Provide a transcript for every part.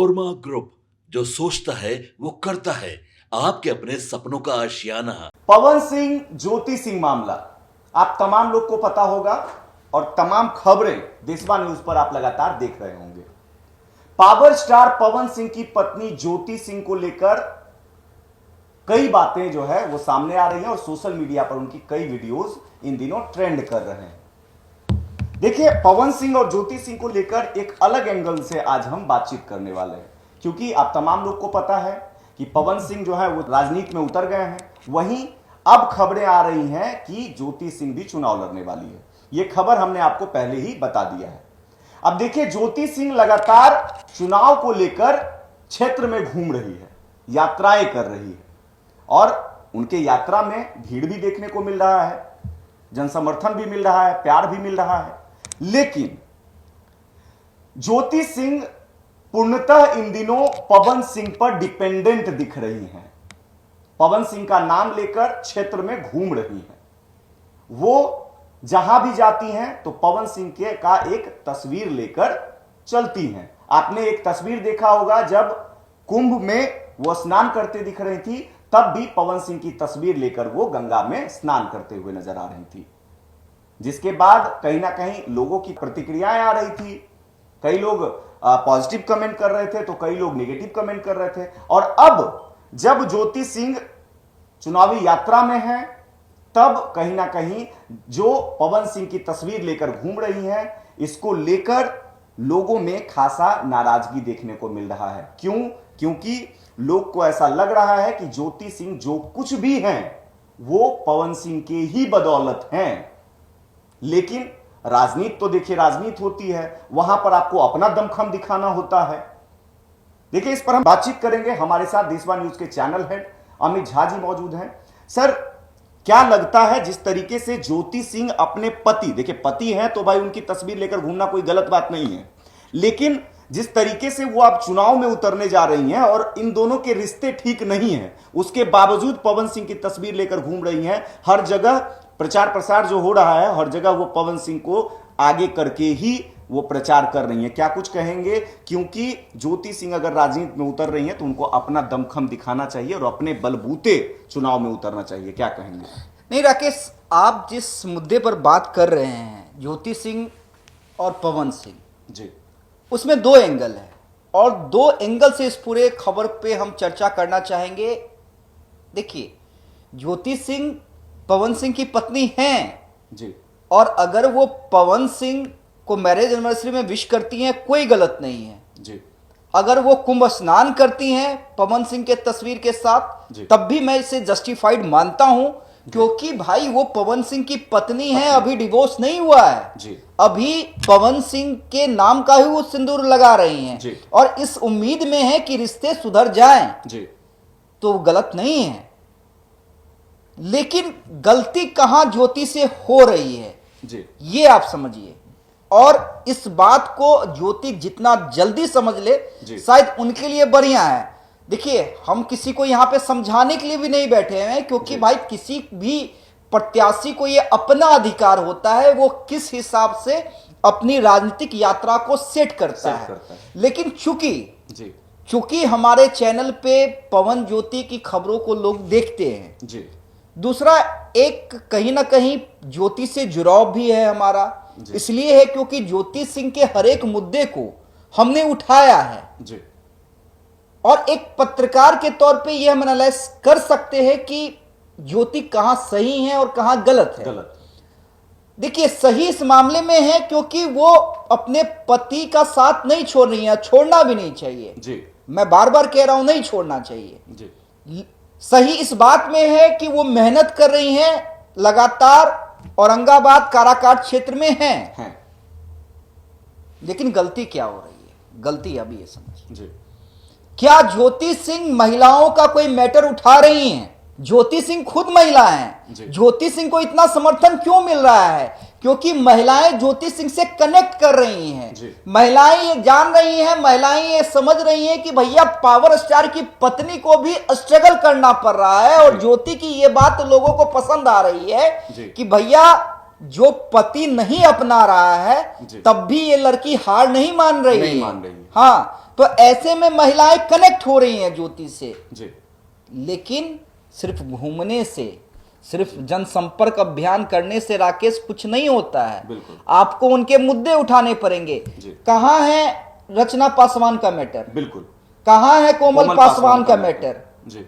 Shawarma group, जो सोचता है वो करता है। आपके अपने सपनों का आशियाना। पवन सिंह ज्योति सिंह मामला आप तमाम लोग को पता होगा और तमाम खबरें देशवा न्यूज पर आप लगातार देख रहे होंगे। पावर स्टार पवन सिंह की पत्नी ज्योति सिंह को लेकर कई बातें जो है वो सामने आ रही हैं और सोशल मीडिया पर उनकी कई वीडियोस इन दिनों ट्रेंड कर रहे हैं। देखिए, पवन सिंह और ज्योति सिंह को लेकर एक अलग एंगल से आज हम बातचीत करने वाले हैं, क्योंकि आप तमाम लोग को पता है कि पवन सिंह जो है वो राजनीति में उतर गए हैं। वहीं अब खबरें आ रही हैं कि ज्योति सिंह भी चुनाव लड़ने वाली है। यह खबर हमने आपको पहले ही बता दिया है। अब देखिए, ज्योति सिंह लगातार चुनाव को लेकर क्षेत्र में घूम रही है, यात्राएं कर रही है और उनके यात्रा में भीड़ भी देखने को मिल रहा है, जनसमर्थन भी मिल रहा है, प्यार भी मिल रहा है। लेकिन ज्योति सिंह पूर्णतः इन दिनों पवन सिंह पर डिपेंडेंट दिख रही हैं। पवन सिंह का नाम लेकर क्षेत्र में घूम रही हैं। वो जहां भी जाती हैं तो पवन सिंह के का एक तस्वीर लेकर चलती हैं। आपने एक तस्वीर देखा होगा जब कुंभ में वो स्नान करते दिख रही थी, तब भी पवन सिंह की तस्वीर लेकर वो गंगा में स्नान करते हुए नजर आ रही थी, जिसके बाद कहीं ना कहीं लोगों की प्रतिक्रियाएं आ रही थी। कई लोग पॉजिटिव कमेंट कर रहे थे तो कई लोग नेगेटिव कमेंट कर रहे थे। और अब जब ज्योति सिंह चुनावी यात्रा में है, तब कहीं ना कहीं जो पवन सिंह की तस्वीर लेकर घूम रही हैं, इसको लेकर लोगों में खासा नाराजगी देखने को मिल रहा है। क्यों? क्योंकि लोग को ऐसा लग रहा है कि ज्योति सिंह जो कुछ भी हैं वो पवन सिंह के ही बदौलत हैं। लेकिन राजनीति तो देखिए, राजनीति होती है, वहां पर आपको अपना दमखम दिखाना होता है। देखिए, इस पर हम बातचीत करेंगे। हमारे साथ देशवा न्यूज के चैनल हेड अमित झा जी मौजूद हैं। सर, क्या लगता है जिस तरीके से ज्योति सिंह अपने पति, देखिए पति हैं तो भाई उनकी तस्वीर लेकर घूमना कोई गलत बात नहीं है, लेकिन जिस तरीके से वो आप चुनाव में उतरने जा रही हैं और इन दोनों के रिश्ते ठीक नहीं हैं, उसके बावजूद पवन सिंह की तस्वीर लेकर घूम रही हैं। हर जगह प्रचार प्रसार जो हो रहा है, हर जगह वो पवन सिंह को आगे करके ही वो प्रचार कर रही हैं। क्या कुछ कहेंगे? क्योंकि ज्योति सिंह अगर राजनीति में उतर रही हैं तो उनको अपना दमखम दिखाना चाहिए और अपने बलबूते चुनाव में उतरना चाहिए। क्या कहेंगे? नहीं राकेश, आप जिस मुद्दे पर बात कर रहे हैं, ज्योति सिंह और पवन सिंह जी, उसमें दो एंगल है और दो एंगल से इस पूरे खबर पे हम चर्चा करना चाहेंगे। देखिए, ज्योति सिंह पवन सिंह की पत्नी हैं जी, और अगर वो पवन सिंह को मैरिज एनिवर्सरी में विश करती हैं, कोई गलत नहीं है जी। अगर वो कुंभ स्नान करती हैं पवन सिंह के तस्वीर के साथ, तब भी मैं इसे जस्टिफाइड मानता हूं, क्योंकि भाई वो पवन सिंह की पत्नी है, अभी डिवोर्स नहीं हुआ है जी। अभी पवन सिंह के नाम का ही वो सिंदूर लगा रही हैं जी। और इस उम्मीद में है कि रिश्ते सुधर जाएं, जी। तो गलत नहीं है। लेकिन गलती कहां ज्योति से हो रही है जी, ये आप समझिए, और इस बात को ज्योति जितना जल्दी समझ ले शायद उनके लिए बढ़िया है। देखिए, हम किसी को यहां पे समझाने के लिए भी नहीं बैठे हैं, क्योंकि भाई किसी भी प्रत्याशी को ये अपना अधिकार होता है वो किस हिसाब से अपनी राजनीतिक यात्रा को सेट करता है। लेकिन चूंकि हमारे चैनल पे पवन ज्योति की खबरों को लोग देखते हैं जी। दूसरा, एक कहीं ना कहीं ज्योति से जुड़ाव भी है हमारा, इसलिए है क्योंकि ज्योति सिंह के हर एक मुद्दे को हमने उठाया है जी। और एक पत्रकार के तौर पे यह हम एनालाइज कर सकते हैं कि ज्योति कहां सही है और कहां गलत है। देखिए, सही इस मामले में है क्योंकि वो अपने पति का साथ नहीं छोड़ रही है, छोड़ना भी नहीं चाहिए जी। मैं बार बार कह रहा हूं, नहीं छोड़ना चाहिए जी। सही इस बात में है कि वो मेहनत कर रही हैं, लगातार औरंगाबाद काराकाट क्षेत्र में हैं। लेकिन गलती क्या हो रही है? गलती अभी ये समझ जी। क्या ज्योति सिंह महिलाओं का कोई मैटर उठा रही हैं? ज्योति सिंह खुद महिला हैं। ज्योति सिंह को इतना समर्थन क्यों मिल रहा है? क्योंकि महिलाएं ज्योति सिंह से कनेक्ट कर रही हैं। महिलाएं ये जान रही हैं, महिलाएं ये समझ रही हैं कि भैया पावर स्टार की पत्नी को भी स्ट्रगल करना पड़ रहा है, और ज्योति की ये बात लोगों को पसंद आ रही है कि भैया जो पति नहीं अपना रहा है जी। तब भी ये लड़की हार नहीं मान रही नहीं है। मान रही है। हाँ, तो ऐसे में महिलाएं कनेक्ट हो रही हैं ज्योति से, जी लेकिन सिर्फ घूमने से, सिर्फ जनसंपर्क अभियान करने से राकेश कुछ नहीं होता है। बिल्कुल। आपको उनके मुद्दे उठाने पड़ेंगे। जी। कहां है रचना पासवान का मैटर, बिल्कुल। कहां है कोमल पासवान का मैटर। जी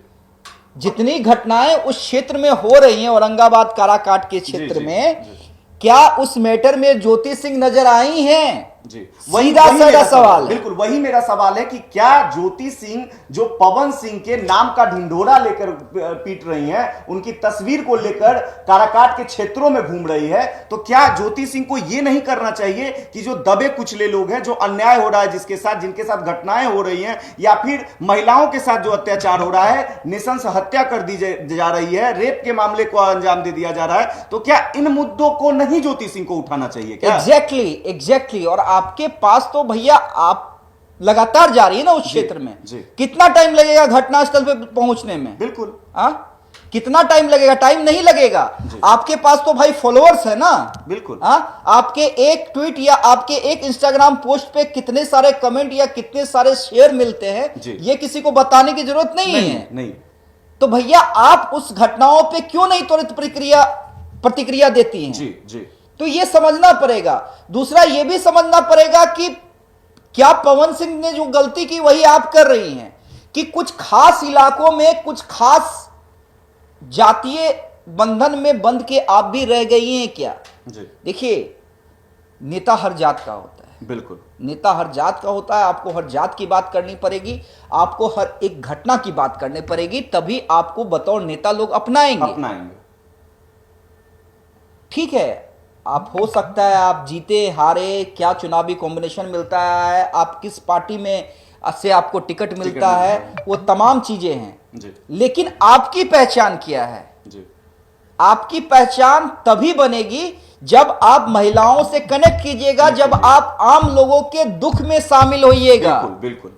जितनी घटनाएं उस क्षेत्र में हो रही हैं, औरंगाबाद काराकाट के क्षेत्र जी, जी, में, जी। क्या उस मैटर में ज्योति सिंह नजर आई हैं? जी सीधा वही साधा मेरा सवाल है। बिल्कुल वही मेरा सवाल है कि क्या ज्योति सिंह जो पवन सिंह के नाम का ढिंढोरा लेकर पीट रही हैं, उनकी तस्वीर को लेकर काराकाट के क्षेत्रों में घूम रही है, तो क्या ज्योति सिंह को यह नहीं करना चाहिए कि जो दबे कुचले लोग हैं, जो अन्याय हो रहा है जिसके साथ, जिनके साथ घटनाएं हो रही हैं, या फिर महिलाओं के साथ जो अत्याचार हो रहा है, निशंस हत्या कर दी जा रही है, रेप के मामले को अंजाम दे दिया जा रहा है, तो क्या इन मुद्दों को नहीं ज्योति सिंह को उठाना चाहिए क्या? एग्जैक्टली। और आपके पास तो भैया आप लगातार जा रही है ना उस क्षेत्र में। जी। कितना टाइम लगेगा घटनास्थल पे पहुंचने में? बिल्कुल। कितना टाइम लगेगा? टाइम नहीं लगेगा। आपके पास तो भाई फॉलोअर्स है ना। बिल्कुल। आपके एक ट्वीट या आपके एक इंस्टाग्राम पोस्ट पे कितने सारे कमेंट या कितने सारे शेयर मिलते हैं, ये किसी को बताने की जरूरत नहीं है। नहीं। तो भैया आप उस घटनाओं पे क्यों नहीं त्वरित प्रतिक्रिया देती हैं? जी जी। तो ये समझना पड़ेगा। दूसरा ये भी समझना पड़ेगा कि क्या पवन सिंह ने जो गलती की वही आप कर रही हैं, कि कुछ खास इलाकों में कुछ खास जातीय बंधन में बंध के आप भी रह गई हैं क्या? जी। देखिए, नेता हर जात का होता है। बिल्कुल। नेता हर जात का होता है। आपको हर जात की बात करनी पड़ेगी, आपको हर एक घटना की बात करनी पड़ेगी, तभी आपको बतौर नेता लोग अपनाएंगे। ठीक है, आप हो सकता है आप जीते हारे, क्या चुनावी कॉम्बिनेशन मिलता है, आप किस पार्टी में से आपको टिकट मिलता है, वो तमाम चीजें हैं जी। लेकिन आपकी पहचान क्या है? जी। आपकी पहचान तभी बनेगी जब आप महिलाओं से कनेक्ट कीजिएगा, जब आप आम लोगों के दुख में शामिल होइएगा। बिल्कुल।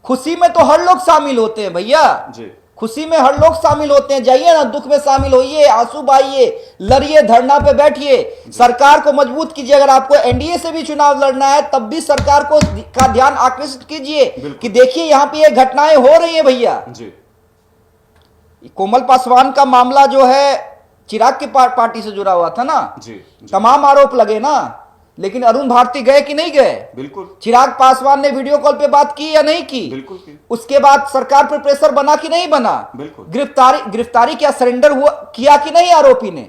खुशी में तो हर लोग शामिल होते हैं भैया। जी। खुशी में हर लोग शामिल होते हैं, जाइए ना, दुख में शामिल होइए, आंसू बहाइए, लड़िए, धरना पे बैठिए, सरकार को मजबूत कीजिए। अगर आपको एनडीए से भी चुनाव लड़ना है तब भी सरकार का ध्यान आकर्षित कीजिए कि देखिए यहां पे ये घटनाएं हो रही हैं भैया। जी। कोमल पासवान का मामला जो है चिराग की पार्टी से जुड़ा हुआ था ना। जी। तमाम आरोप लगे ना, लेकिन अरुण भारती गए कि नहीं गए? बिल्कुल। चिराग पासवान ने वीडियो कॉल पे बात की या नहीं की? बिल्कुल की। उसके उसके बाद सरकार पर प्रेशर बना कि नहीं बना? बिल्कुल। गिरफ्तारी क्या सरेंडर हुआ किया कि नहीं आरोपी ने?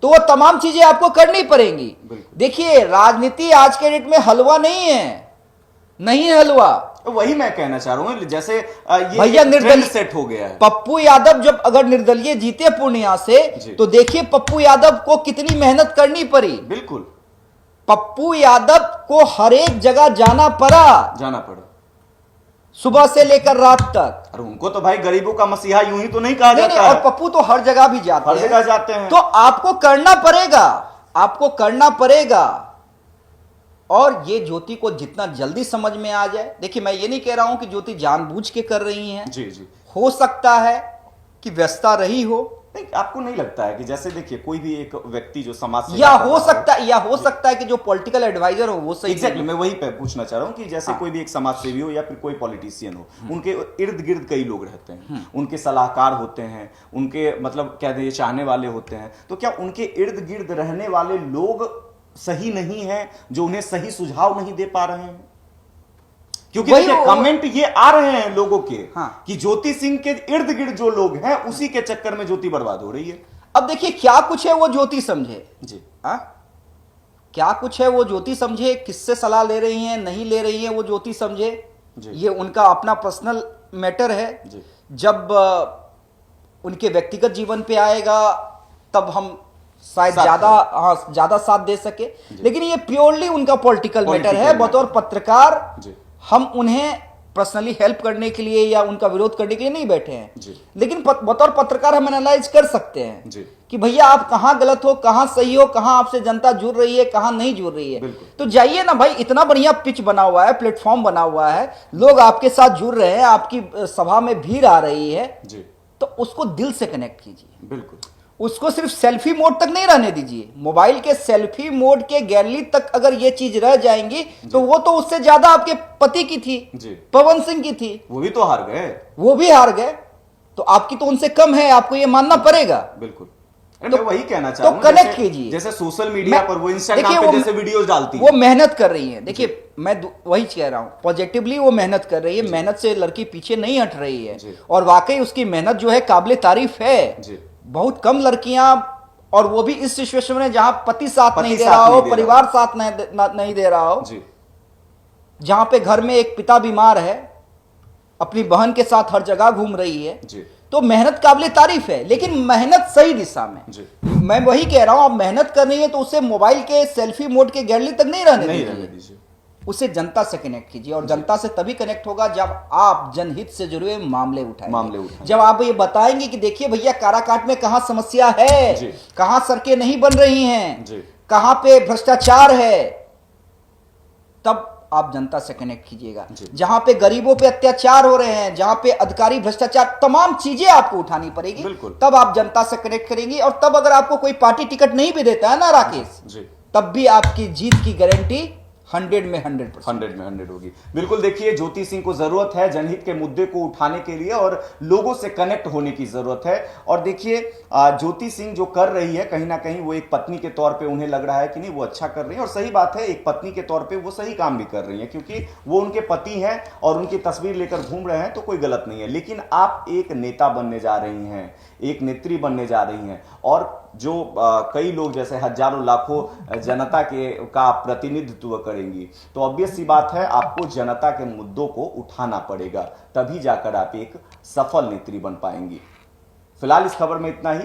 तो वो तमाम चीजें आपको करनी पड़ेंगी। देखिए, राजनीति आज के डेट में हलवा नहीं है, नहीं है हलवा। वही मैं कहना चाह रहा हूं, जैसे ये भैया ट्रेंड सेट हो गया है। पप्पू यादव जब अगर निर्दलीय जीते पूर्णिया से, तो देखिए पप्पू यादव को कितनी मेहनत करनी पड़ी। बिल्कुल। पप्पू यादव को हर एक जगह जाना पड़ा, सुबह से लेकर रात तक। और उनको तो भाई गरीबों का मसीहा यूं ही तो नहीं कहा जाता है। और पप्पू तो हर जगह भी जाते हैं, हर जगह जाते हैं। तो आपको करना पड़ेगा। और ये ज्योति को जितना जल्दी समझ में आ जाए, देखिए मैं ये नहीं कह रहा हूं कि ज्योति जानबूझ के कर रही हैं। जी जी। हो सकता है कि व्यस्तता रही हो। नहीं, आपको नहीं लगता है कि जैसे देखिए कोई भी एक व्यक्ति जो समाज से या हो सकता है कि जो पॉलिटिकल एडवाइजर हो वो सही। एग्जैक्टली, मैं वही पे पूछना चाह रहा हूं कि जैसे कोई भी एक समाज सेवी हो या फिर कोई पॉलिटिशियन हो, उनके इर्द गिर्द कई लोग रहते हैं, उनके सलाहकार होते हैं, उनके मतलब क्या ये चाहने वाले होते हैं, तो क्या उनके इर्द गिर्द रहने वाले लोग सही नहीं है जो उन्हें सही सुझाव नहीं दे पा रहे हैं? क्योंकि कमेंट ये आ रहे हैं लोगों के कि ज्योति सिंह के इर्द गिर्द जो लोग हैं उसी के चक्कर में ज्योति बर्बाद हो रही है। अब देखिए क्या कुछ है वो ज्योति समझे जी। क्या कुछ है वो ज्योति समझे, किससे सलाह ले रही हैं नहीं ले रही हैं वो ज्योति समझे, ये उनका अपना पर्सनल मैटर है। जब उनके व्यक्तिगत जीवन पे आएगा तब हम शायद ज्यादा साथ दे सके, लेकिन ये प्योरली उनका पॉलिटिकल मैटर है। बतौर पत्रकार हम उन्हें पर्सनली हेल्प करने के लिए या उनका विरोध करने के लिए नहीं बैठे हैं, लेकिन बतौर पत्रकार हम एनालाइज कर सकते हैं कि भैया आप कहां गलत हो, कहां सही हो, कहां आपसे जनता जुड़ रही है, कहां नहीं जुड़ रही है। तो जाइए ना भाई, इतना बढ़िया पिच बना हुआ है, प्लेटफॉर्म बना हुआ है, लोग आपके साथ जुड़ रहे हैं, आपकी सभा में भीड़ आ रही है, तो उसको दिल से कनेक्ट कीजिए। बिल्कुल। उसको सिर्फ सेल्फी मोड तक नहीं रहने दीजिए, मोबाइल के सेल्फी मोड के गैलरी तक अगर ये चीज रह जाएंगी तो वो तो उससे ज्यादा आपके पति की थी जी। पवन सिंह की थी, वो भी तो हार गए। वो भी हार गए, तो आपकी तो उनसे कम है, आपको ये मानना पड़ेगा। बिल्कुल। मैं वही कहना तो चाहूंगा, कनेक्ट जैसे- कीजिए। जैसे सोशल मीडिया पर वो इंस्टाग्राम देखिए, पे वो- जैसे वीडियोस डालती वो मेहनत कर रही है। देखिए मैं वही कह रहा हूं, पॉजिटिवली वो मेहनत कर रही है, मेहनत से लड़की पीछे नहीं हट रही है जी। और वाकई उसकी मेहनत जो है काबिले तारीफ है। जी। बहुत कम लड़कियां, और वो भी इस सिचुएशन में जहां पति साथ पति नहीं दे साथ रहा नहीं हो, दे परिवार रहा साथ नहीं दे रहा हो, जी। जहां पे घर में एक पिता बीमार है, अपनी बहन के साथ हर जगह घूम रही है, जी। तो मेहनत काबिले तारीफ है, लेकिन मेहनत सही दिशा में। जी। मैं वही कह रहा हूं, आप मेहनत कर रही है तो उसे मोबाइल के सेल्फी मोड के गैलरी तक नहीं रहने नहीं दीजिए। रहने दीजिए। उसे जनता से कनेक्ट कीजिए, और जनता से तभी कनेक्ट होगा जब आप जनहित से जुड़े हुए मामले उठाएंगे। जब आप ये बताएंगे कि देखिए भैया काराकाट में कहां समस्या है, जी। कहां सड़कें नहीं बन रही हैं, जी। कहां पे भ्रष्टाचार है, तब आप जनता से कनेक्ट कीजिएगा। जी। जहां पे गरीबों पे अत्याचार हो रहे हैं, जहां पे अधिकारी भ्रष्टाचार, तमाम चीजें आपको उठानी पड़ेगी, बिल्कुल। तब आप जनता से कनेक्ट करेंगी। और तब अगर आपको कोई पार्टी टिकट नहीं भी देता है ना राकेश, जी। तब भी आपकी जीत की गारंटी 100 में 100%। 100 में 100 होगी। बिल्कुल। देखिए ज्योति सिंह को जरूरत है जनहित के मुद्दे को उठाने के लिए और लोगों से कनेक्ट होने की जरूरत है। और देखिए ज्योति सिंह जो कर रही है, कहीं ना कहीं वो एक पत्नी के तौर पे उन्हें लग रहा है कि नहीं वो अच्छा कर रही है, और सही बात है, एक पत्नी के तौर पे वो सही काम भी कर रही है, क्योंकि वो उनके पति हैं और उनकी तस्वीर लेकर घूम रहे हैं, तो कोई गलत नहीं है। लेकिन आप एक नेता बनने जा रही हैं, एक नेत्री बनने जा रही हैं, और जो कई लोग जैसे हजारों लाखों जनता का प्रतिनिधित्व करेंगी, तो ऑब्वियस सी बात है आपको जनता के मुद्दों को उठाना पड़ेगा, तभी जाकर आप एक सफल नेत्री बन पाएंगी। फिलहाल इस खबर में इतना ही।